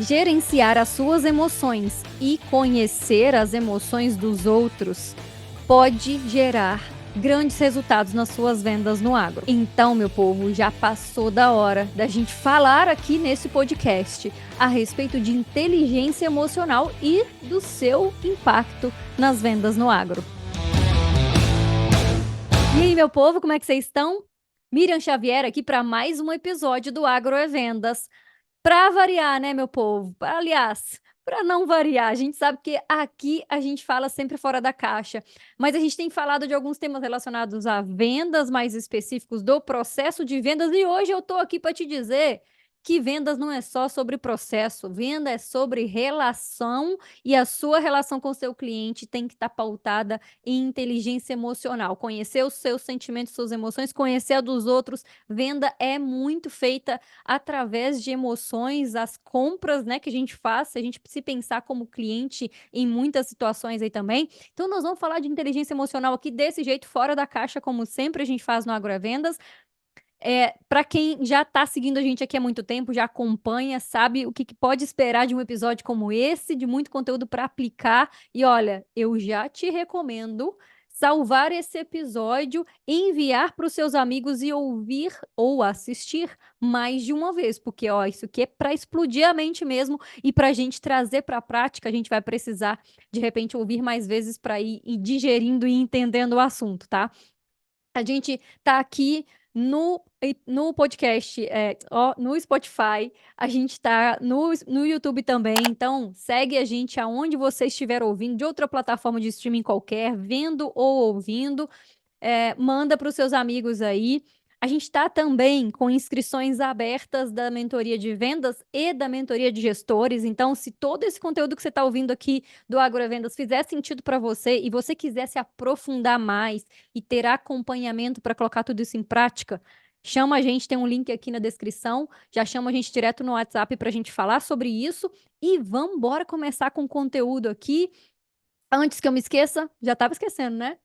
Gerenciar as suas emoções e conhecer as emoções dos outros pode gerar grandes resultados nas suas vendas no agro. Então, meu povo, já passou da hora da gente falar aqui nesse podcast a respeito de inteligência emocional e do seu impacto nas vendas no agro. E aí, meu povo, como é que vocês estão? Miriam Xavier aqui para mais um episódio do Agro é Vendas. Para variar, né, meu povo? Aliás, para não variar, a gente sabe que aqui a gente fala sempre fora da caixa, mas a gente tem falado de alguns temas relacionados a vendas mais específicos do processo de vendas e hoje eu estou aqui para te dizer que vendas não é só sobre processo, venda é sobre relação e a sua relação com o seu cliente tem que estar pautada em inteligência emocional, conhecer os seus sentimentos, suas emoções, conhecer a dos outros. Venda é muito feita através de emoções, as compras, né, que a gente faz, se a gente se pensar como cliente em muitas situações aí também. Então nós vamos falar de inteligência emocional aqui desse jeito, fora da caixa, como sempre a gente faz no Agrovendas. Para quem já está seguindo a gente aqui há muito tempo, já acompanha, sabe o que pode esperar de um episódio como esse, de muito conteúdo para aplicar. E olha, eu já te recomendo salvar esse episódio, enviar para os seus amigos e ouvir ou assistir mais de uma vez, porque ó, isso aqui é para explodir a mente mesmo e para a gente trazer para a prática, a gente vai precisar de repente ouvir mais vezes para ir digerindo e entendendo o assunto, tá? A gente tá aqui no podcast, no Spotify, a gente tá no YouTube também, então segue a gente aonde você estiver ouvindo, de outra plataforma de streaming qualquer, vendo ou ouvindo, manda para os seus amigos aí. A gente está também com inscrições abertas da mentoria de vendas e da mentoria de gestores. Então, se todo esse conteúdo que você está ouvindo aqui do Agrovendas fizer sentido para você e você quiser se aprofundar mais e ter acompanhamento para colocar tudo isso em prática, chama a gente, tem um link aqui na descrição. Já chama a gente direto no WhatsApp para a gente falar sobre isso. E vamos embora começar com o conteúdo aqui. Antes que eu me esqueça, já estava esquecendo, né?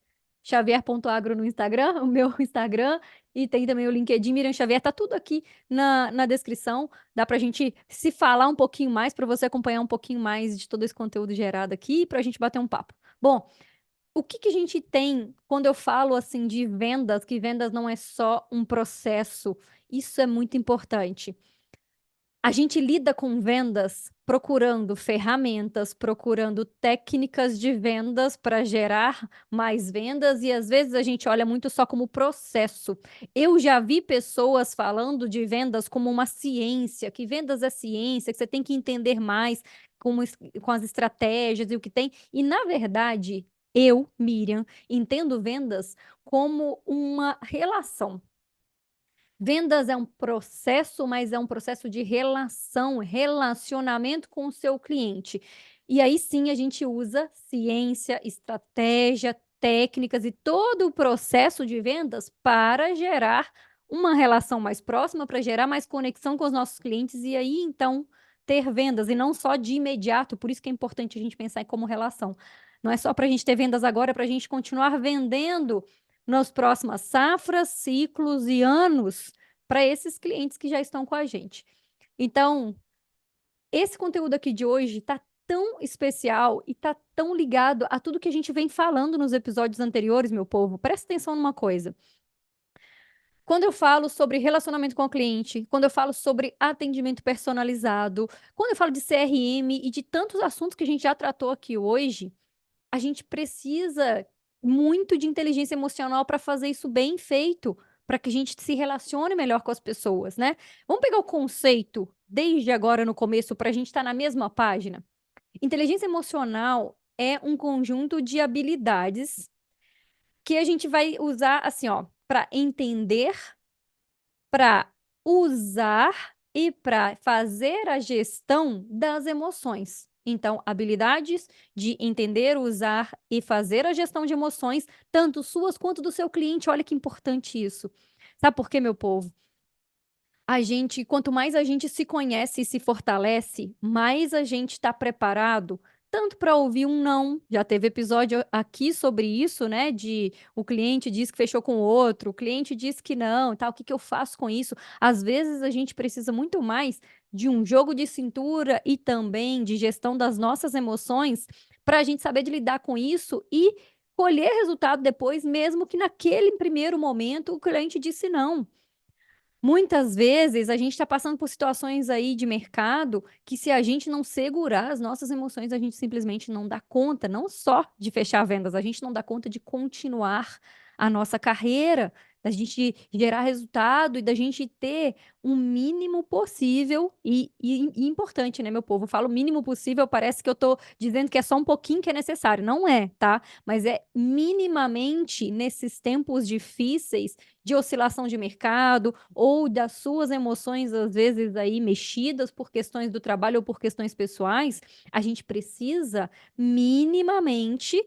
Xavier.agro no Instagram, o meu Instagram, e tem também o LinkedIn Miriam Xavier, tá tudo aqui na descrição. Dá pra gente se falar um pouquinho mais, para você acompanhar um pouquinho mais de todo esse conteúdo gerado aqui, e pra gente bater um papo. Bom, o que a gente tem quando eu falo assim de vendas, que vendas não é só um processo, isso é muito importante. A gente lida com vendas procurando ferramentas, procurando técnicas de vendas para gerar mais vendas e às vezes a gente olha muito só como processo. Eu já vi pessoas falando de vendas como uma ciência, que vendas é ciência, que você tem que entender mais com as estratégias e o que tem. E na verdade, eu, Miriam, entendo vendas como uma relação. Vendas é um processo, mas é um processo de relação, relacionamento com o seu cliente. E aí sim a gente usa ciência, estratégia, técnicas e todo o processo de vendas para gerar uma relação mais próxima, para gerar mais conexão com os nossos clientes e aí então ter vendas e não só de imediato. Por isso que é importante a gente pensar em como relação. Não é só para a gente ter vendas agora, é para a gente continuar vendendo nas próximas safras, ciclos e anos para esses clientes que já estão com a gente. Então, esse conteúdo aqui de hoje está tão especial e está tão ligado a tudo que a gente vem falando nos episódios anteriores, meu povo. Presta atenção numa coisa. Quando eu falo sobre relacionamento com o cliente, quando eu falo sobre atendimento personalizado, quando eu falo de CRM e de tantos assuntos que a gente já tratou aqui hoje, a gente precisa muito de inteligência emocional para fazer isso bem feito, para que a gente se relacione melhor com as pessoas, né? Vamos pegar o conceito desde agora no começo para a gente estar na mesma página. Inteligência emocional é um conjunto de habilidades que a gente vai usar assim, ó, para entender, para usar e para fazer a gestão das emoções. Então, habilidades de entender, usar e fazer a gestão de emoções, tanto suas quanto do seu cliente. Olha que importante isso. Sabe por quê, meu povo? Quanto mais a gente se conhece e se fortalece, mais a gente está preparado tanto para ouvir um não. Já teve episódio aqui sobre isso, né? De o cliente diz que fechou com o outro, o cliente diz que não, e tal. O que eu faço com isso? Às vezes a gente precisa muito mais de um jogo de cintura e também de gestão das nossas emoções, para a gente saber de lidar com isso e colher resultado depois, mesmo que naquele primeiro momento o cliente disse não. Muitas vezes a gente está passando por situações aí de mercado que, se a gente não segurar as nossas emoções, a gente simplesmente não dá conta, não só de fechar vendas, a gente não dá conta de continuar a nossa carreira, da gente gerar resultado e da gente ter o mínimo possível e importante, né, meu povo? Eu falo mínimo possível, parece que eu estou dizendo que é só um pouquinho que é necessário. Não é, tá? Mas é minimamente nesses tempos difíceis de oscilação de mercado ou das suas emoções, às vezes, aí mexidas por questões do trabalho ou por questões pessoais, a gente precisa minimamente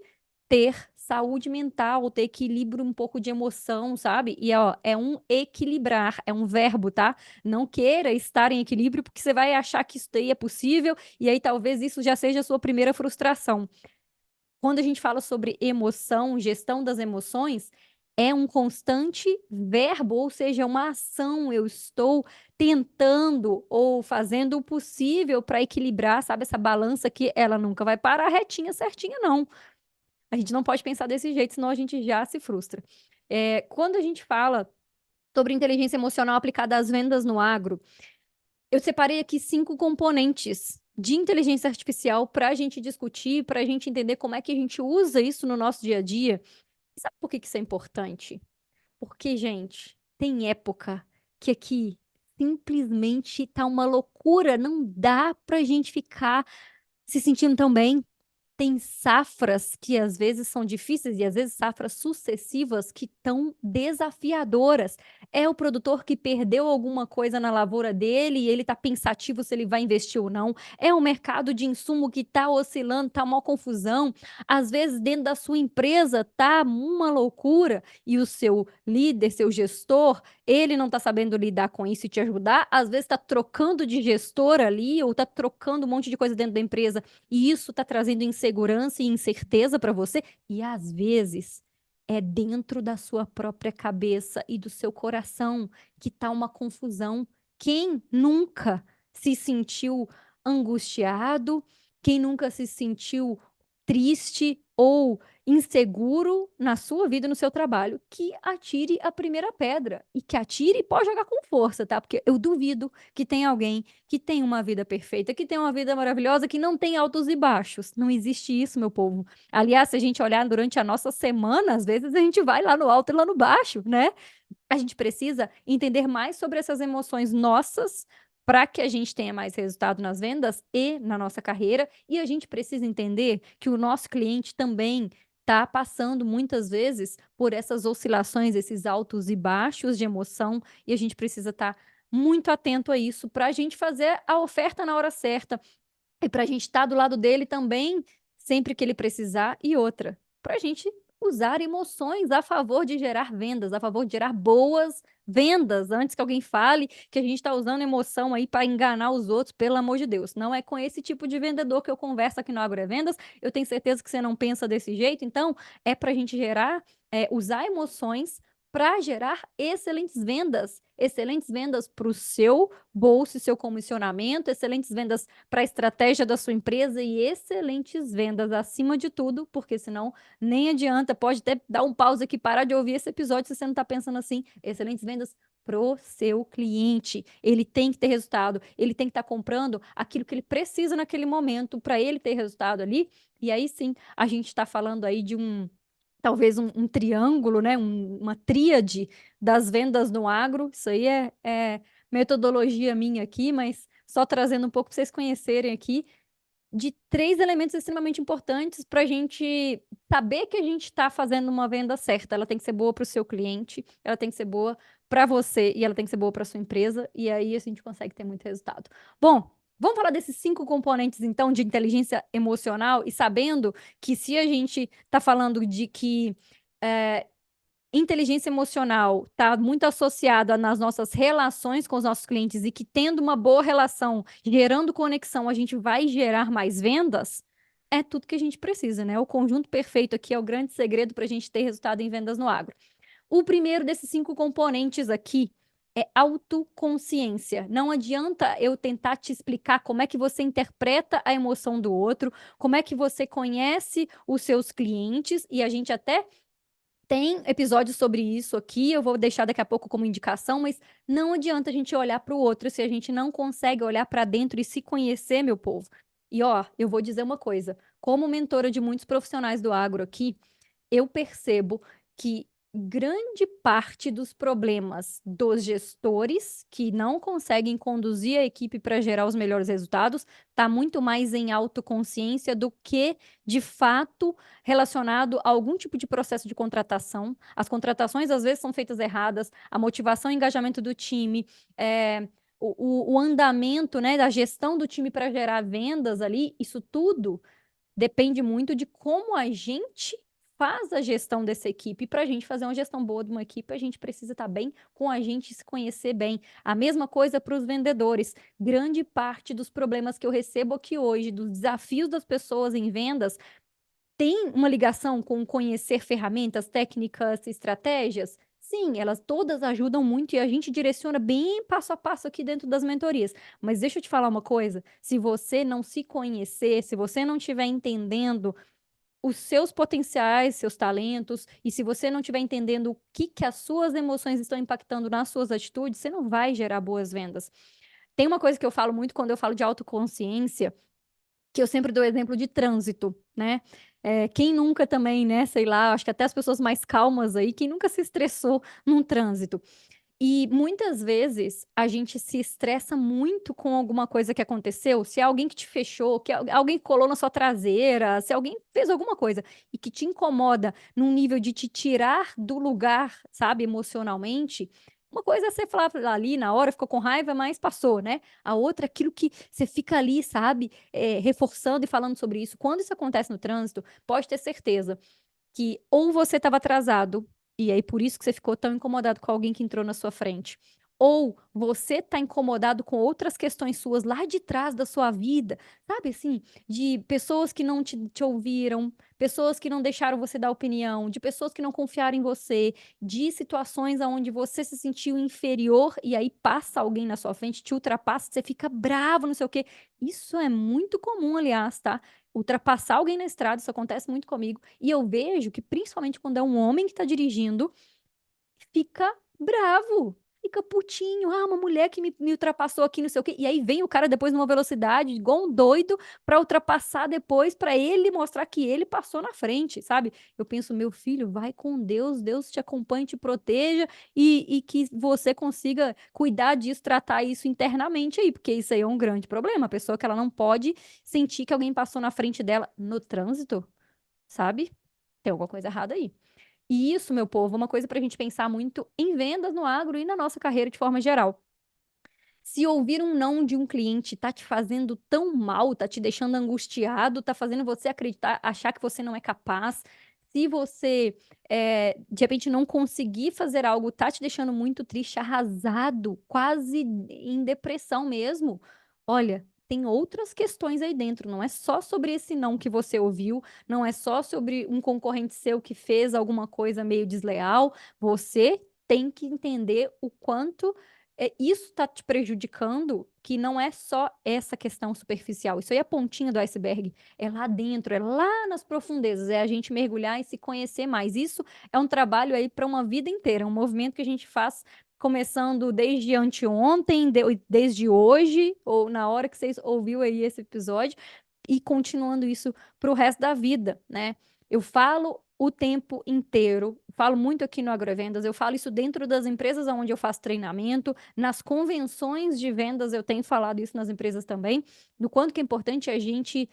ter saúde mental, ter equilíbrio, um pouco de emoção, sabe? E ó, é um equilibrar, é um verbo, tá? Não queira estar em equilíbrio, porque você vai achar que isso daí é possível, e aí talvez isso já seja a sua primeira frustração. Quando a gente fala sobre emoção, gestão das emoções, é um constante verbo, ou seja, uma ação. Eu estou tentando ou fazendo o possível para equilibrar, sabe, essa balança que ela nunca vai parar retinha, certinha, não. A gente não pode pensar desse jeito, senão a gente já se frustra. Quando a gente fala sobre inteligência emocional aplicada às vendas no agro, eu separei aqui 5 componentes de inteligência artificial para a gente discutir, para a gente entender como é que a gente usa isso no nosso dia a dia. Sabe por que que isso é importante? Porque, gente, tem época que aqui simplesmente tá uma loucura, não dá pra gente ficar se sentindo tão bem. Tem safras que às vezes são difíceis e às vezes safras sucessivas que estão desafiadoras. É o produtor que perdeu alguma coisa na lavoura dele e ele está pensativo se ele vai investir ou não. É o mercado de insumo que está oscilando, está uma confusão. Às vezes dentro da sua empresa tá uma loucura e o seu líder, seu gestor, ele não está sabendo lidar com isso e te ajudar. Às vezes está trocando de gestor ali ou está trocando um monte de coisa dentro da empresa e isso está trazendo insegurança e incerteza para você, e às vezes é dentro da sua própria cabeça e do seu coração que está uma confusão. Quem nunca se sentiu angustiado? Quem nunca se sentiu triste ou inseguro na sua vida, no seu trabalho, que atire a primeira pedra e que atire e pode jogar com força, tá? Porque eu duvido que tenha alguém que tem uma vida perfeita, que tem uma vida maravilhosa, que não tem altos e baixos. Não existe isso, meu povo. Aliás, se a gente olhar durante a nossa semana, às vezes a gente vai lá no alto e lá no baixo, né? A gente precisa entender mais sobre essas emoções nossas para que a gente tenha mais resultado nas vendas e na nossa carreira. E a gente precisa entender que o nosso cliente também está passando muitas vezes por essas oscilações, esses altos e baixos de emoção, e a gente precisa estar muito atento a isso para a gente fazer a oferta na hora certa e para a gente estar do lado dele também sempre que ele precisar. E outra, para a gente usar emoções a favor de gerar vendas, a favor de gerar boas vendas, antes que alguém fale que a gente está usando emoção aí para enganar os outros, pelo amor de Deus. Não é com esse tipo de vendedor que eu converso aqui no Agrovendas. Eu tenho certeza que você não pensa desse jeito, então é para a gente gerar, usar emoções para gerar excelentes vendas para o seu bolso e seu comissionamento, excelentes vendas para a estratégia da sua empresa e excelentes vendas acima de tudo, porque senão nem adianta, pode até dar um pause aqui, parar de ouvir esse episódio se você não está pensando assim, excelentes vendas pro seu cliente. Ele tem que ter resultado, ele tem que estar comprando aquilo que ele precisa naquele momento para ele ter resultado ali, e aí sim, a gente está falando aí de talvez um triângulo, né? Uma tríade das vendas no agro. Isso aí é metodologia minha aqui, mas só trazendo um pouco para vocês conhecerem aqui de 3 elementos extremamente importantes para a gente saber que a gente está fazendo uma venda certa. Ela tem que ser boa para o seu cliente, ela tem que ser boa para você e ela tem que ser boa para sua empresa, e aí a gente consegue ter muito resultado. Bom, vamos falar desses 5 componentes, então, de inteligência emocional, e sabendo que se a gente está falando de que é, inteligência emocional está muito associada nas nossas relações com os nossos clientes e que tendo uma boa relação, gerando conexão, a gente vai gerar mais vendas, é tudo que a gente precisa, né? O conjunto perfeito aqui é o grande segredo para a gente ter resultado em vendas no agro. O primeiro desses 5 componentes aqui é autoconsciência. Não adianta eu tentar te explicar como é que você interpreta a emoção do outro, como é que você conhece os seus clientes, e a gente até tem episódios sobre isso aqui, eu vou deixar daqui a pouco como indicação, mas não adianta a gente olhar para o outro se a gente não consegue olhar para dentro e se conhecer, meu povo. E ó, eu vou dizer uma coisa, como mentora de muitos profissionais do agro aqui, eu percebo que grande parte dos problemas dos gestores que não conseguem conduzir a equipe para gerar os melhores resultados está muito mais em autoconsciência do que, de fato, relacionado a algum tipo de processo de contratação. As contratações, às vezes, são feitas erradas, a motivação e engajamento do time, o andamento, né, da gestão do time para gerar vendas ali, isso tudo depende muito de como a gente faz a gestão dessa equipe. Para a gente fazer uma gestão boa de uma equipe, a gente precisa estar bem com a gente, se conhecer bem. A mesma coisa para os vendedores. Grande parte dos problemas que eu recebo aqui hoje, dos desafios das pessoas em vendas, tem uma ligação com conhecer ferramentas, técnicas, estratégias? Sim, elas todas ajudam muito e a gente direciona bem passo a passo aqui dentro das mentorias. Mas deixa eu te falar uma coisa: se você não se conhecer, se você não estiver entendendo os seus potenciais, seus talentos, e se você não estiver entendendo o que, que as suas emoções estão impactando nas suas atitudes, você não vai gerar boas vendas. Tem uma coisa que eu falo muito quando eu falo de autoconsciência, que eu sempre dou exemplo de trânsito, né? Quem nunca também, né, sei lá, acho que até as pessoas mais calmas aí, quem nunca se estressou num trânsito? E muitas vezes a gente se estressa muito com alguma coisa que aconteceu, se é alguém que te fechou, que alguém colou na sua traseira, se alguém fez alguma coisa e que te incomoda num nível de te tirar do lugar, sabe, emocionalmente. Uma coisa é você falar ali na hora, ficou com raiva, mas passou, né? A outra é aquilo que você fica ali, sabe, reforçando e falando sobre isso. Quando isso acontece no trânsito, pode ter certeza que ou você estava atrasado, e aí por isso que você ficou tão incomodado com alguém que entrou na sua frente, ou você está incomodado com outras questões suas lá de trás da sua vida, sabe assim, de pessoas que não te ouviram, pessoas que não deixaram você dar opinião, de pessoas que não confiaram em você, de situações onde você se sentiu inferior e aí passa alguém na sua frente, te ultrapassa, você fica bravo, não sei o quê. Isso é muito comum, aliás, tá? Ultrapassar alguém na estrada, isso acontece muito comigo. E eu vejo que, principalmente quando é um homem que está dirigindo, fica bravo, fica putinho. Ah, uma mulher que me ultrapassou aqui, não sei o quê. E aí vem o cara depois numa velocidade, igual um doido, para ultrapassar depois, para ele mostrar que ele passou na frente, sabe? Eu penso, meu filho, vai com Deus, Deus te acompanhe, te proteja e que você consiga cuidar disso, tratar isso internamente aí, porque isso aí é um grande problema. A pessoa que ela não pode sentir que alguém passou na frente dela no trânsito, sabe? Tem alguma coisa errada aí. E isso, meu povo, é uma coisa para a gente pensar muito em vendas no agro e na nossa carreira de forma geral. Se ouvir um não de um cliente tá te fazendo tão mal, tá te deixando angustiado, tá fazendo você acreditar, achar que você não é capaz, se você, de repente, não conseguir fazer algo, tá te deixando muito triste, arrasado, quase em depressão mesmo, olha, tem outras questões aí dentro. Não é só sobre esse não que você ouviu, não é só sobre um concorrente seu que fez alguma coisa meio desleal. Você tem que entender o quanto isso está te prejudicando, que não é só essa questão superficial. Isso aí é a pontinha do iceberg. É lá dentro, é lá nas profundezas. É a gente mergulhar e se conhecer mais. Isso é um trabalho aí para uma vida inteira. É um movimento que a gente faz começando desde anteontem, desde hoje, ou na hora que vocês ouviu aí esse episódio, e continuando isso para o resto da vida, né? Eu falo o tempo inteiro, falo muito aqui no Agrovendas, eu falo isso dentro das empresas onde eu faço treinamento, nas convenções de vendas eu tenho falado isso nas empresas também, do quanto que é importante a gente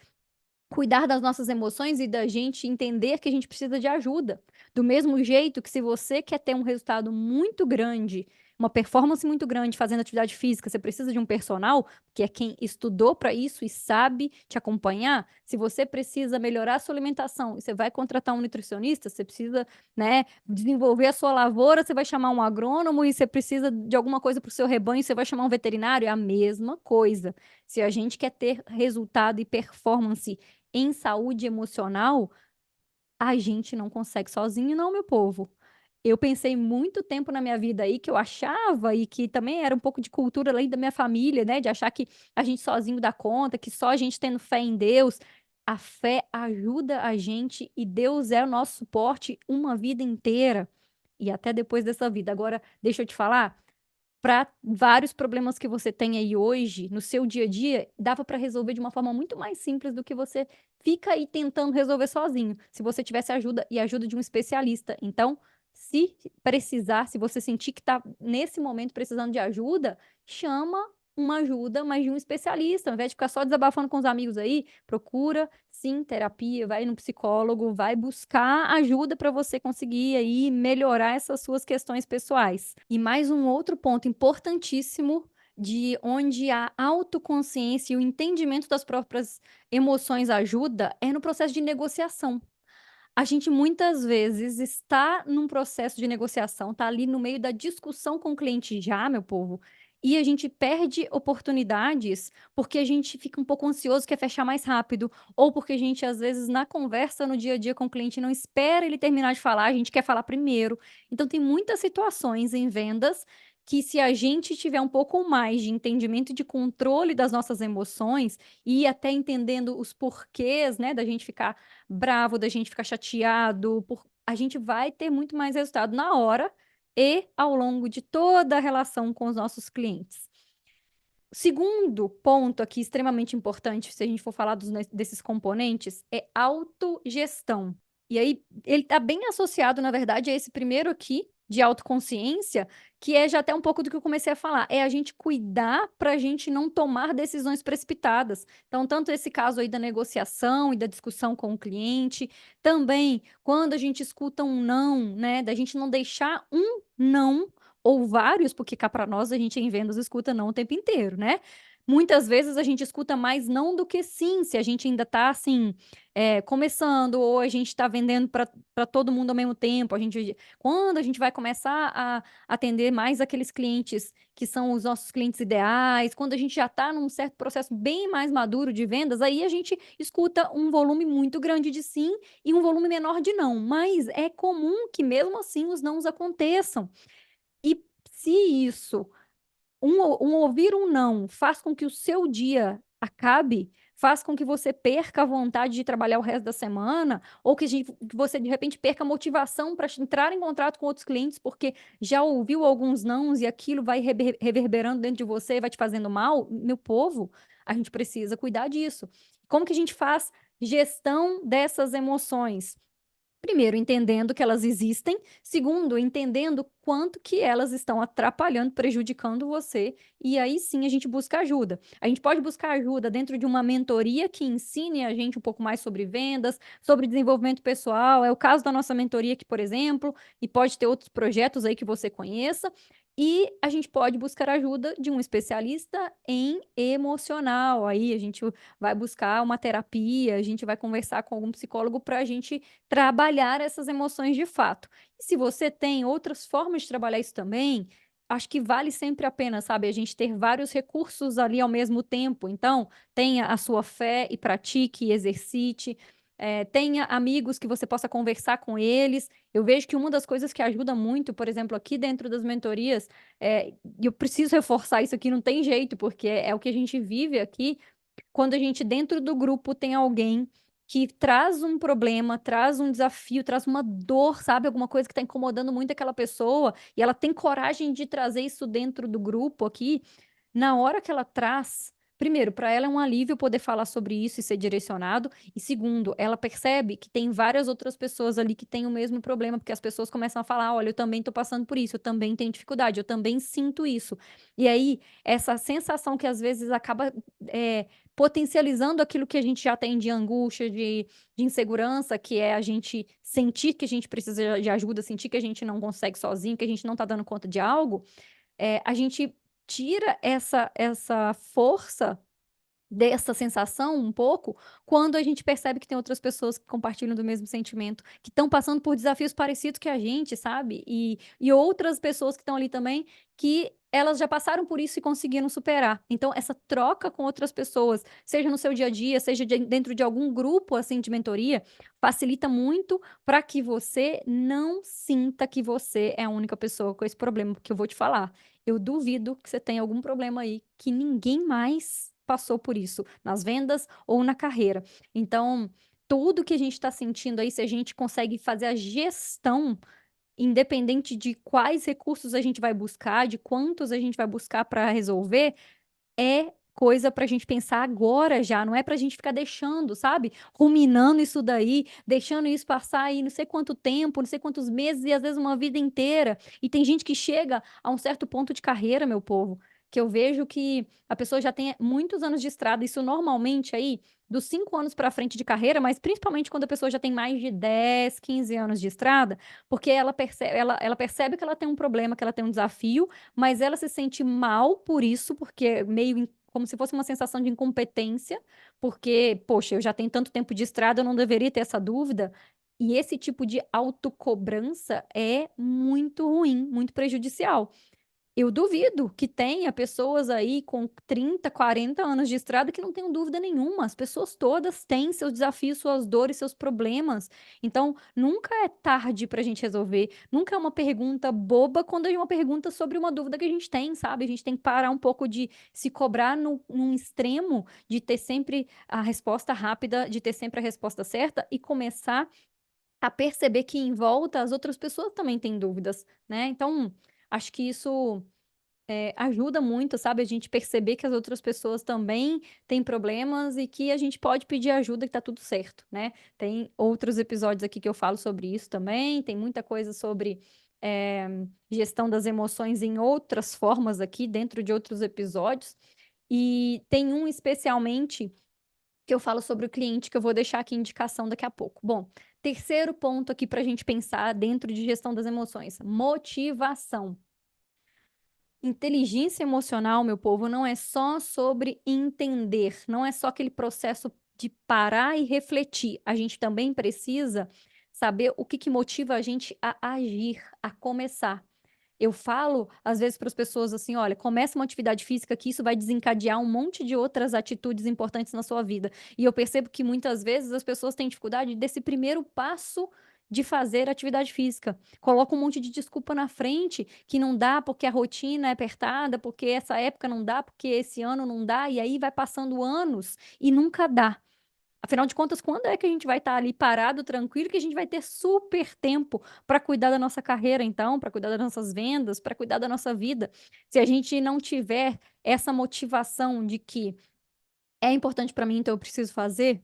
cuidar das nossas emoções e da gente entender que a gente precisa de ajuda. Do mesmo jeito que se você quer ter um resultado muito grande, uma performance muito grande fazendo atividade física, você precisa de um personal, que é quem estudou para isso e sabe te acompanhar. Se você precisa melhorar a sua alimentação e você vai contratar um nutricionista, você precisa, né, desenvolver a sua lavoura, você vai chamar um agrônomo e você precisa de alguma coisa para o seu rebanho, você vai chamar um veterinário, é a mesma coisa. Se a gente quer ter resultado e performance em saúde emocional, a gente não consegue sozinho, não, meu povo. eu pensei muito tempo na minha vida aí que eu achava e que também era um pouco de cultura além da minha família, né, de achar que a gente sozinho dá conta, que só a gente tendo fé em Deus. A fé ajuda a gente e Deus é o nosso suporte uma vida inteira e até depois dessa vida. Agora, deixa eu te falar, para vários problemas que você tem aí hoje, no seu dia a dia, dava para resolver de uma forma muito mais simples do que você fica aí tentando resolver sozinho, se você tivesse ajuda e ajuda de um especialista. Então, se precisar, se você sentir que está nesse momento precisando de ajuda, chama uma ajuda, mas de um especialista, ao invés de ficar só desabafando com os amigos aí, procura sim terapia, vai no psicólogo, vai buscar ajuda para você conseguir aí melhorar essas suas questões pessoais. E mais um outro ponto importantíssimo de onde a autoconsciência e o entendimento das próprias emoções ajuda é no processo de negociação. A gente muitas vezes está num processo de negociação, está ali no meio da discussão com o cliente já, meu povo, e a gente perde oportunidades porque a gente fica um pouco ansioso, quer fechar mais rápido, ou porque a gente, às vezes, na conversa no dia a dia com o cliente, não espera ele terminar de falar, a gente quer falar primeiro. Então, tem muitas situações em vendas que, se a gente tiver um pouco mais de entendimento e de controle das nossas emoções, e até entendendo os porquês, né, da gente ficar bravo, da gente ficar chateado, a gente vai ter muito mais resultado na hora e ao longo de toda a relação com os nossos clientes. Segundo ponto aqui extremamente importante, se a gente for falar desses componentes, é autogestão. E aí, ele está bem associado, na verdade, a esse primeiro aqui, de autoconsciência, que é já até um pouco do que eu comecei a falar, é a gente cuidar para a gente não tomar decisões precipitadas. Então, tanto esse caso aí da negociação e da discussão com o cliente, também quando a gente escuta um não, né, da gente não deixar um não ou vários, porque cá para nós a gente em vendas escuta não o tempo inteiro, né. Muitas vezes a gente escuta mais não do que sim, se a gente ainda tá assim, começando ou a gente tá vendendo para todo mundo ao mesmo tempo, quando a gente vai começar a atender mais aqueles clientes que são os nossos clientes ideais, quando a gente já tá num certo processo bem mais maduro de vendas, aí a gente escuta um volume muito grande de sim e um volume menor de não, mas é comum que mesmo assim os nãos aconteçam. E se isso, um ouvir um não faz com que o seu dia acabe, faz com que você perca a vontade de trabalhar o resto da semana, ou que você de repente perca a motivação para entrar em contato com outros clientes, porque já ouviu alguns nãos e aquilo vai reverberando dentro de você, vai te fazendo mal, meu povo, a gente precisa cuidar disso. Como que a gente faz gestão dessas emoções? Primeiro, entendendo que elas existem. Segundo, entendendo quanto que elas estão atrapalhando, prejudicando você. E aí sim a gente busca ajuda. A gente pode buscar ajuda dentro de uma mentoria que ensine a gente um pouco mais sobre vendas, sobre desenvolvimento pessoal. É o caso da nossa mentoria aqui, por exemplo, e pode ter outros projetos aí que você conheça. E a gente pode buscar ajuda de um especialista em emocional. Aí a gente vai buscar uma terapia, a gente vai conversar com algum psicólogo para a gente trabalhar essas emoções de fato. E se você tem outras formas de trabalhar isso também, acho que vale sempre a pena, sabe, a gente ter vários recursos ali ao mesmo tempo. Então, tenha a sua fé e pratique e exercite. Tenha amigos que você possa conversar com eles. Eu vejo que uma das coisas que ajuda muito, por exemplo, aqui dentro das mentorias, e eu preciso reforçar isso aqui, não tem jeito, porque é o que a gente vive aqui, quando a gente dentro do grupo tem alguém que traz um problema, traz um desafio, traz uma dor, sabe, alguma coisa que está incomodando muito aquela pessoa, e ela tem coragem de trazer isso dentro do grupo aqui, na hora que ela traz, primeiro, para ela é um alívio poder falar sobre isso e ser direcionado, e segundo, ela percebe que tem várias outras pessoas ali que têm o mesmo problema, porque as pessoas começam a falar: olha, eu também estou passando por isso, eu também tenho dificuldade, eu também sinto isso. E aí, essa sensação que às vezes acaba potencializando aquilo que a gente já tem de angústia, de insegurança, que é a gente sentir que a gente precisa de ajuda, sentir que a gente não consegue sozinho, que a gente não está dando conta de algo, a gente tira essa força dessa sensação um pouco, quando a gente percebe que tem outras pessoas que compartilham do mesmo sentimento, que estão passando por desafios parecidos que a gente, sabe. E outras pessoas que estão ali também, que elas já passaram por isso e conseguiram superar. Então essa troca com outras pessoas, seja no seu dia a dia, seja dentro de algum grupo, assim, de mentoria, facilita muito para que você não sinta que você é a única pessoa com esse problema, porque eu vou te falar, eu duvido que você tenha algum problema aí que ninguém mais passou por isso, nas vendas ou na carreira. Então, tudo que a gente está sentindo aí, se a gente consegue fazer a gestão, independente de quais recursos a gente vai buscar, de quantos a gente vai buscar para resolver, é coisa pra gente pensar agora já, não é pra gente ficar deixando, sabe, ruminando isso daí, deixando isso passar aí não sei quanto tempo, não sei quantos meses e às vezes uma vida inteira. E tem gente que chega a um certo ponto de carreira, meu povo, que eu vejo que a pessoa já tem muitos anos de estrada, isso normalmente aí dos 5 anos pra frente de carreira, mas principalmente quando a pessoa já tem mais de 10, 15 anos de estrada, porque ela percebe que ela tem um problema, que ela tem um desafio, mas ela se sente mal por isso, porque meio como se fosse uma sensação de incompetência, porque, poxa, eu já tenho tanto tempo de estrada, eu não deveria ter essa dúvida. E esse tipo de autocobrança é muito ruim, muito prejudicial. Eu duvido que tenha pessoas aí com 30, 40 anos de estrada que não tenham dúvida nenhuma. As pessoas todas têm seus desafios, suas dores, seus problemas. Então, nunca é tarde para a gente resolver. Nunca é uma pergunta boba quando é uma pergunta sobre uma dúvida que a gente tem, sabe? A gente tem que parar um pouco de se cobrar num extremo, de ter sempre a resposta rápida, de ter sempre a resposta certa e começar a perceber que em volta as outras pessoas também têm dúvidas, né? Então, acho que isso ajuda muito, sabe, a gente perceber que as outras pessoas também têm problemas e que a gente pode pedir ajuda que tá tudo certo, né. Tem outros episódios aqui que eu falo sobre isso também, tem muita coisa sobre, eh, gestão das emoções em outras formas aqui dentro de outros episódios, e tem um especialmente que eu falo sobre o cliente que eu vou deixar aqui indicação daqui a pouco. Bom, terceiro ponto aqui para a gente pensar dentro de gestão das emoções, motivação. Inteligência emocional, meu povo, não é só sobre entender, não é só aquele processo de parar e refletir. A gente também precisa saber o que motiva a gente a agir, a começar. Eu falo, às vezes, para as pessoas assim: olha, começa uma atividade física, que isso vai desencadear um monte de outras atitudes importantes na sua vida. E eu percebo que muitas vezes as pessoas têm dificuldade desse primeiro passo de fazer atividade física. Coloca um monte de desculpa na frente, que não dá porque a rotina é apertada, porque essa época não dá, porque esse ano não dá, e aí vai passando anos e nunca dá. Afinal de contas, quando é que a gente vai estar ali parado, tranquilo, que a gente vai ter super tempo para cuidar da nossa carreira então, para cuidar das nossas vendas, para cuidar da nossa vida? Se a gente não tiver essa motivação de que é importante para mim, então eu preciso fazer,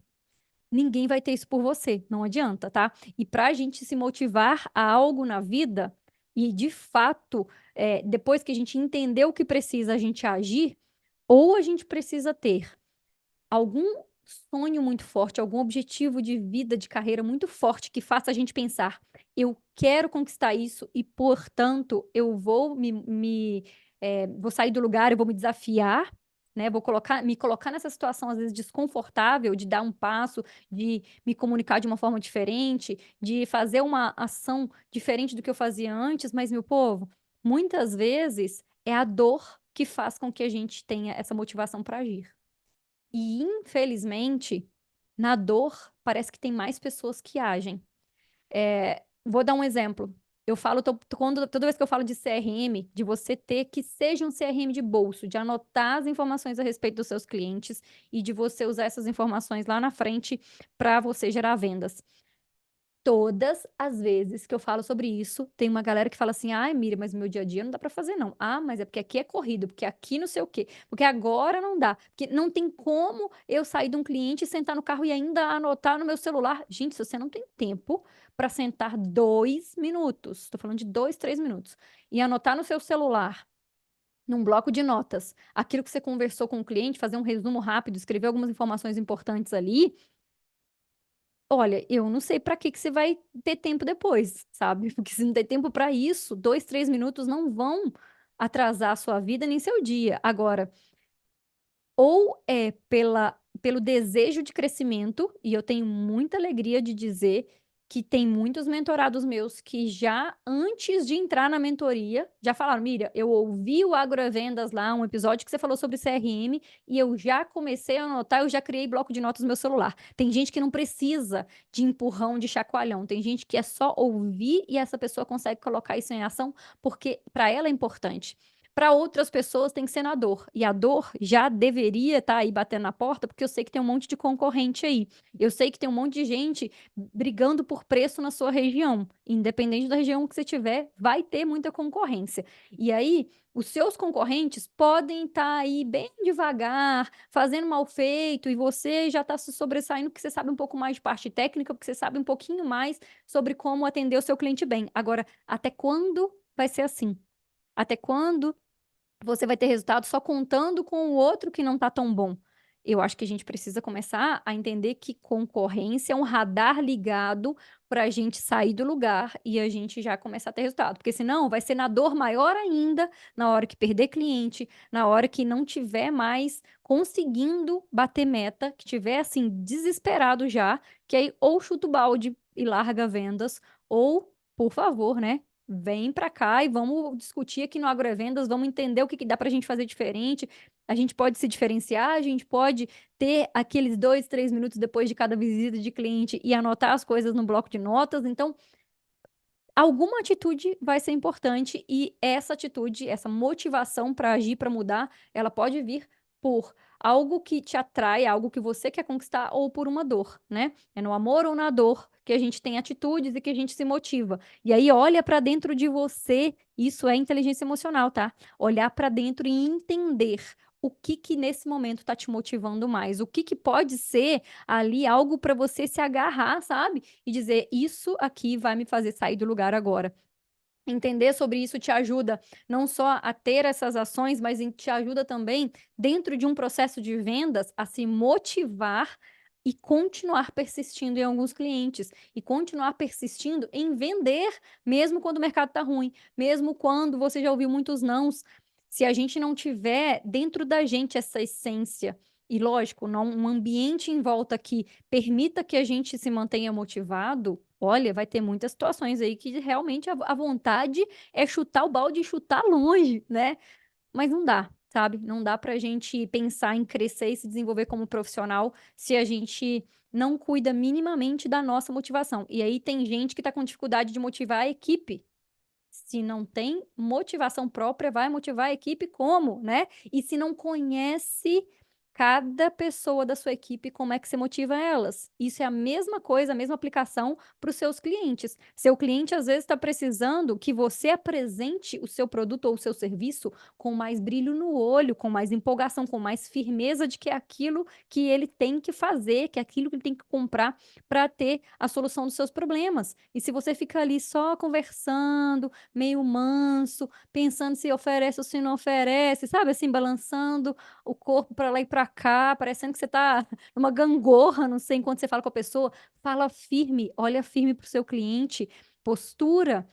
ninguém vai ter isso por você, não adianta, tá? E para a gente se motivar a algo na vida, e de fato, depois que a gente entender o que precisa a gente agir, ou a gente precisa ter algum sonho muito forte, algum objetivo de vida, de carreira muito forte que faça a gente pensar: "Eu quero conquistar isso e, portanto, eu vou vou sair do lugar, eu vou me desafiar, né, vou me colocar nessa situação, às vezes, desconfortável de dar um passo, de me comunicar de uma forma diferente, de fazer uma ação diferente do que eu fazia antes", mas, meu povo, muitas vezes é a dor que faz com que a gente tenha essa motivação para agir. E infelizmente, na dor, parece que tem mais pessoas que agem. Vou dar um exemplo, eu falo toda vez que eu falo de CRM, de você ter que seja um CRM de bolso, de anotar as informações a respeito dos seus clientes e de você usar essas informações lá na frente para você gerar vendas. Todas as vezes que eu falo sobre isso, tem uma galera que fala assim: "Ai, Miriam, mas no meu dia a dia não dá pra fazer não. Ah, mas é porque aqui é corrido, porque aqui não sei o quê, porque agora não dá, porque não tem como eu sair de um cliente e sentar no carro e ainda anotar no meu celular". Gente, se você não tem tempo para sentar 2 minutos, tô falando de 2, 3 minutos, e anotar no seu celular, num bloco de notas, aquilo que você conversou com o cliente, fazer um resumo rápido, escrever algumas informações importantes ali, olha, eu não sei pra que você vai ter tempo depois, sabe, porque se não tem tempo pra isso, 2, 3 minutos não vão atrasar a sua vida nem seu dia. Agora, ou é pelo desejo de crescimento, e eu tenho muita alegria de dizer que tem muitos mentorados meus que já antes de entrar na mentoria, já falaram: "Miriam, eu ouvi o Agrovendas lá, um episódio que você falou sobre CRM, e eu já comecei a anotar, eu já criei bloco de notas no meu celular". Tem gente que não precisa de empurrão, de chacoalhão, tem gente que é só ouvir e essa pessoa consegue colocar isso em ação, porque para ela é importante. Para outras pessoas tem que ser na dor, e a dor já deveria estar aí batendo na porta, porque eu sei que tem um monte de concorrente aí. Eu sei que tem um monte de gente brigando por preço na sua região. Independente da região que você tiver, vai ter muita concorrência. E aí, os seus concorrentes podem estar aí bem devagar, fazendo mal feito, e você já está se sobressaindo porque você sabe um pouco mais de parte técnica, porque você sabe um pouquinho mais sobre como atender o seu cliente bem. Agora, até quando vai ser assim? Até quando você vai ter resultado só contando com o outro que não tá tão bom? Eu acho que a gente precisa começar a entender que concorrência é um radar ligado para a gente sair do lugar e a gente já começar a ter resultado, porque senão vai ser na dor maior ainda, na hora que perder cliente, na hora que não tiver mais conseguindo bater meta, que tiver assim desesperado já, que aí ou chuta o balde e larga vendas, ou, por favor, né, vem para cá e vamos discutir aqui no Agrovendas, vamos entender o que dá para a gente fazer diferente. A gente pode se diferenciar, a gente pode ter aqueles 2, 3 minutos depois de cada visita de cliente e anotar as coisas no bloco de notas. Então, alguma atitude vai ser importante e essa atitude, essa motivação para agir, para mudar, ela pode vir por algo que te atrai, algo que você quer conquistar ou por uma dor, né? É no amor ou na dor que a gente tem atitudes e que a gente se motiva. E aí olha para dentro de você, isso é inteligência emocional, tá? Olhar para dentro e entender o que nesse momento tá te motivando mais, o que pode ser ali algo para você se agarrar, sabe? E dizer: "Isso aqui vai me fazer sair do lugar agora". Entender sobre isso te ajuda não só a ter essas ações, mas te ajuda também, dentro de um processo de vendas, a se motivar e continuar persistindo em alguns clientes, e continuar persistindo em vender, mesmo quando o mercado está ruim, mesmo quando você já ouviu muitos nãos. Se a gente não tiver dentro da gente essa essência, e lógico, um ambiente em volta que permita que a gente se mantenha motivado, olha, vai ter muitas situações aí que realmente a vontade é chutar o balde e chutar longe, né? Mas não dá, sabe? Não dá pra gente pensar em crescer e se desenvolver como profissional se a gente não cuida minimamente da nossa motivação. E aí tem gente que tá com dificuldade de motivar a equipe. Se não tem motivação própria, vai motivar a equipe como, né? E se não conhece cada pessoa da sua equipe, como é que você motiva elas? Isso é a mesma coisa, a mesma aplicação para os seus clientes. Seu cliente, às vezes, está precisando que você apresente o seu produto ou o seu serviço com mais brilho no olho, com mais empolgação, com mais firmeza de que é aquilo que ele tem que fazer, que é aquilo que ele tem que comprar para ter a solução dos seus problemas. E se você fica ali só conversando, meio manso, pensando se oferece ou se não oferece, sabe, assim, balançando o corpo para lá e para cá, parecendo que você tá numa gangorra, não sei, enquanto você fala com a pessoa, fala firme, olha firme para o seu cliente, postura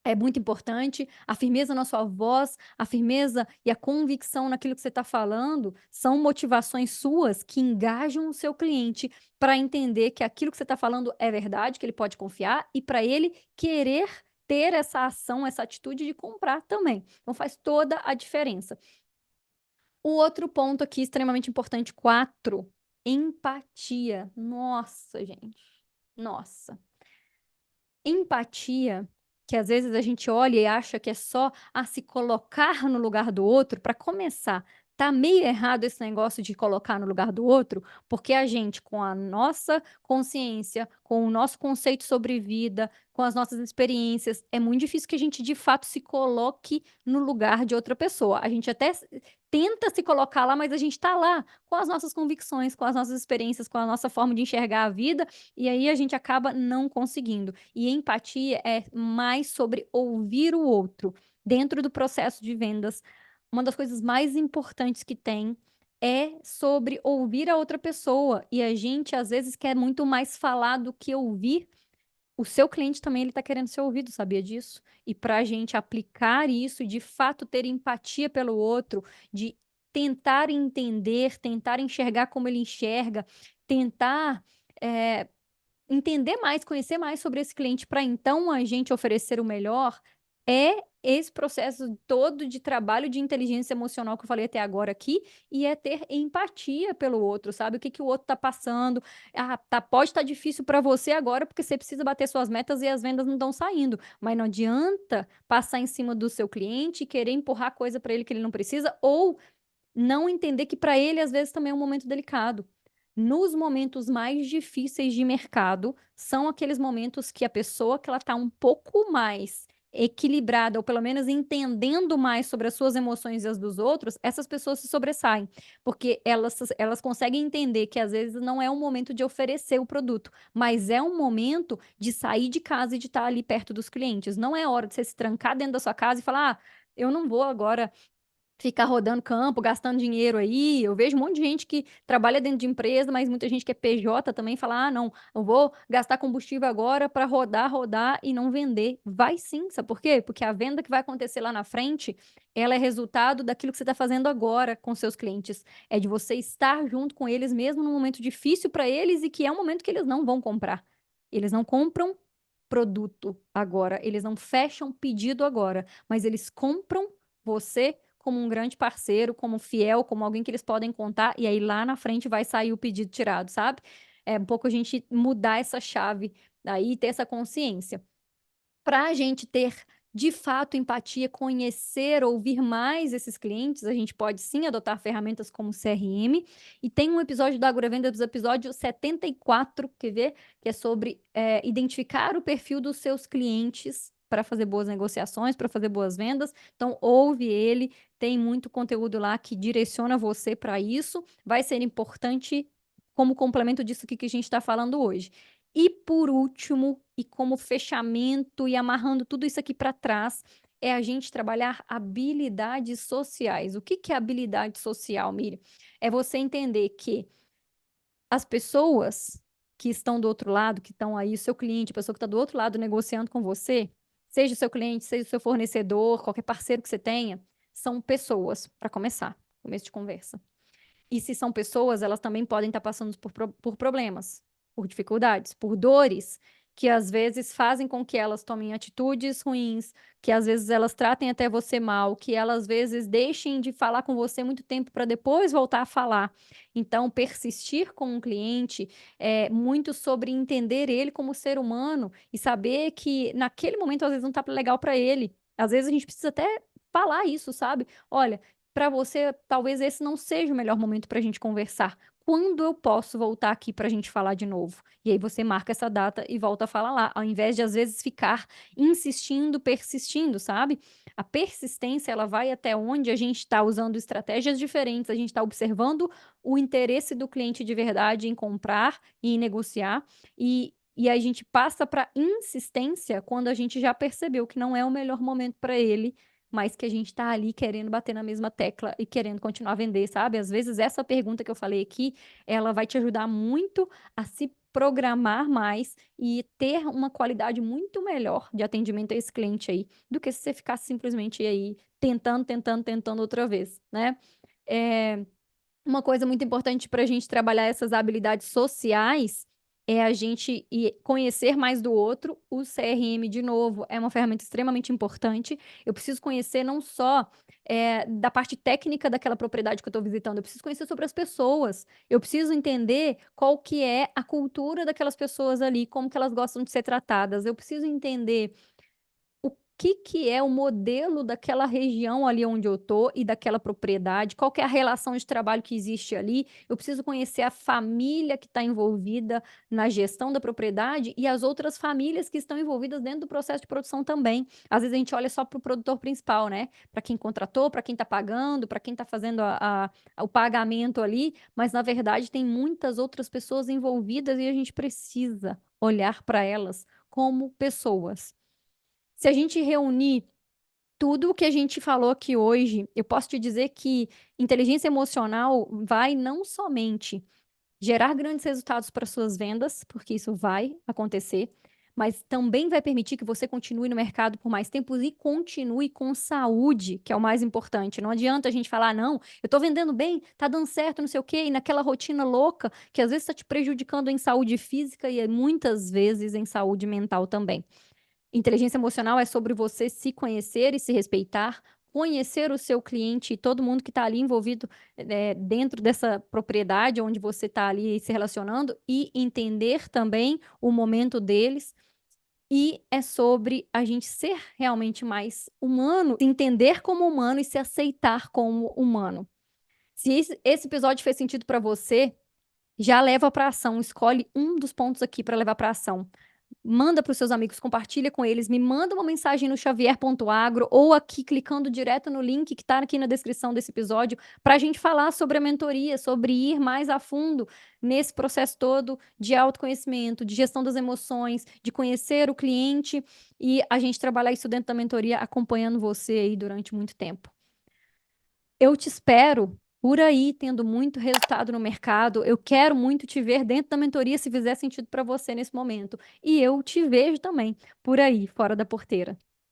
é muito importante, a firmeza na sua voz, a firmeza e a convicção naquilo que você está falando são motivações suas que engajam o seu cliente para entender que aquilo que você está falando é verdade, que ele pode confiar e para ele querer ter essa ação, essa atitude de comprar também. Então faz toda a diferença. O outro ponto aqui extremamente importante, 4, empatia. Nossa, gente. Nossa. Empatia, que às vezes a gente olha e acha que é só se colocar no lugar do outro, para começar, tá meio errado esse negócio de colocar no lugar do outro, porque a gente, com a nossa consciência, com o nosso conceito sobre vida, com as nossas experiências, é muito difícil que a gente de fato se coloque no lugar de outra pessoa. A gente até tenta se colocar lá, mas a gente está lá com as nossas convicções, com as nossas experiências, com a nossa forma de enxergar a vida, e aí a gente acaba não conseguindo. E empatia é mais sobre ouvir o outro. Dentro do processo de vendas, uma das coisas mais importantes que tem é sobre ouvir a outra pessoa. E a gente, às vezes, quer muito mais falar do que ouvir. O seu cliente também ele está querendo ser ouvido, sabia disso? E para a gente aplicar isso, de fato ter empatia pelo outro, de tentar entender, tentar enxergar como ele enxerga, tentar entender mais, conhecer mais sobre esse cliente para então a gente oferecer o melhor, é esse processo todo de trabalho de inteligência emocional que eu falei até agora aqui, e é ter empatia pelo outro, sabe? O que que o outro tá passando. Ah, tá, pode estar difícil para você agora porque você precisa bater suas metas e as vendas não estão saindo, mas não adianta passar em cima do seu cliente e querer empurrar coisa para ele que ele não precisa, ou não entender que para ele, às vezes, também é um momento delicado. Nos momentos mais difíceis de mercado, são aqueles momentos que a pessoa que ela está um pouco mais equilibrada, ou pelo menos entendendo mais sobre as suas emoções e as dos outros, essas pessoas se sobressaem, porque elas conseguem entender que às vezes não é um momento de oferecer o produto, mas é um momento de sair de casa e de estar ali perto dos clientes. Não é hora de você se trancar dentro da sua casa e falar: ah, eu não vou agora ficar rodando campo, gastando dinheiro aí. Eu vejo um monte de gente que trabalha dentro de empresa, mas muita gente que é PJ também fala: ah, não, eu vou gastar combustível agora para rodar, rodar e não vender. Vai sim, sabe por quê? Porque a venda que vai acontecer lá na frente, ela é resultado daquilo que você está fazendo agora com seus clientes. É de você estar junto com eles mesmo num momento difícil para eles e que é um momento que eles não vão comprar. Eles não compram produto agora, eles não fecham pedido agora, mas eles compram você como um grande parceiro, como fiel, como alguém que eles podem contar, e aí lá na frente vai sair o pedido tirado, sabe? É um pouco a gente mudar essa chave aí, ter essa consciência. Para a gente ter de fato empatia, conhecer, ouvir mais esses clientes, a gente pode sim adotar ferramentas como CRM. E tem um episódio da Agrovendas, episódio 74, quer ver? Que é sobre identificar o perfil dos seus clientes para fazer boas negociações, para fazer boas vendas. Então, ouve ele, tem muito conteúdo lá que direciona você para isso. Vai ser importante como complemento disso que a gente está falando hoje. E por último, e como fechamento e amarrando tudo isso aqui para trás, é a gente trabalhar habilidades sociais. O que que é habilidade social, Miriam? É você entender que as pessoas que estão do outro lado, que estão aí, o seu cliente, a pessoa que está do outro lado negociando com você, seja o seu cliente, seja o seu fornecedor, qualquer parceiro que você tenha, são pessoas, para começar, começo de conversa. E se são pessoas, elas também podem estar passando por problemas, por dificuldades, por dores, que às vezes fazem com que elas tomem atitudes ruins, que às vezes elas tratem até você mal, que elas às vezes deixem de falar com você muito tempo para depois voltar a falar. Então, persistir com um cliente é muito sobre entender ele como ser humano e saber que naquele momento às vezes não tá legal para ele. Às vezes a gente precisa até falar isso, sabe? Olha, para você, talvez esse não seja o melhor momento para a gente conversar. Quando eu posso voltar aqui para a gente falar de novo? E aí você marca essa data e volta a falar lá, ao invés de às vezes ficar insistindo, persistindo, sabe? A persistência, ela vai até onde a gente está usando estratégias diferentes, a gente está observando o interesse do cliente de verdade em comprar e em negociar, e a gente passa para insistência quando a gente já percebeu que não é o melhor momento para ele, mas que a gente tá ali querendo bater na mesma tecla e querendo continuar a vender, sabe? Às vezes essa pergunta que eu falei aqui, ela vai te ajudar muito a se programar mais e ter uma qualidade muito melhor de atendimento a esse cliente aí, do que se você ficar simplesmente aí tentando, tentando, tentando outra vez, né? É, uma coisa muito importante para a gente trabalhar essas habilidades sociais é a gente conhecer mais do outro. O CRM, de novo, é uma ferramenta extremamente importante. Eu preciso conhecer não só da parte técnica daquela propriedade que eu estou visitando, eu preciso conhecer sobre as pessoas. Eu preciso entender qual que é a cultura daquelas pessoas ali, como que elas gostam de ser tratadas. Eu preciso entender que é o modelo daquela região ali onde eu tô e daquela propriedade, qual que é a relação de trabalho que existe ali. Eu preciso conhecer a família que está envolvida na gestão da propriedade e as outras famílias que estão envolvidas dentro do processo de produção também. Às vezes a gente olha só para o produtor principal, né? Para quem contratou, para quem está pagando, para quem está fazendo o pagamento ali, mas na verdade tem muitas outras pessoas envolvidas e a gente precisa olhar para elas como pessoas. Se a gente reunir tudo o que a gente falou aqui hoje, eu posso te dizer que inteligência emocional vai não somente gerar grandes resultados para suas vendas, porque isso vai acontecer, mas também vai permitir que você continue no mercado por mais tempo e continue com saúde, que é o mais importante. Não adianta a gente falar: "Não, eu tô vendendo bem, tá dando certo, não sei o quê", e naquela rotina louca, que às vezes está te prejudicando em saúde física e muitas vezes em saúde mental também. Inteligência emocional é sobre você se conhecer e se respeitar, conhecer o seu cliente e todo mundo que está ali envolvido, dentro dessa propriedade onde você está ali se relacionando e entender também o momento deles. E é sobre a gente ser realmente mais humano, se entender como humano e se aceitar como humano. Se esse episódio fez sentido para você, já leva para ação, escolhe um dos pontos aqui para levar para ação. Manda para os seus amigos, compartilha com eles, me manda uma mensagem no xavier.agro ou aqui clicando direto no link que está aqui na descrição desse episódio, para a gente falar sobre a mentoria, sobre ir mais a fundo nesse processo todo de autoconhecimento, de gestão das emoções, de conhecer o cliente e a gente trabalhar isso dentro da mentoria, acompanhando você aí durante muito tempo. Eu te espero por aí, tendo muito resultado no mercado. Eu quero muito te ver dentro da mentoria, se fizer sentido para você nesse momento. E eu te vejo também por aí, fora da porteira.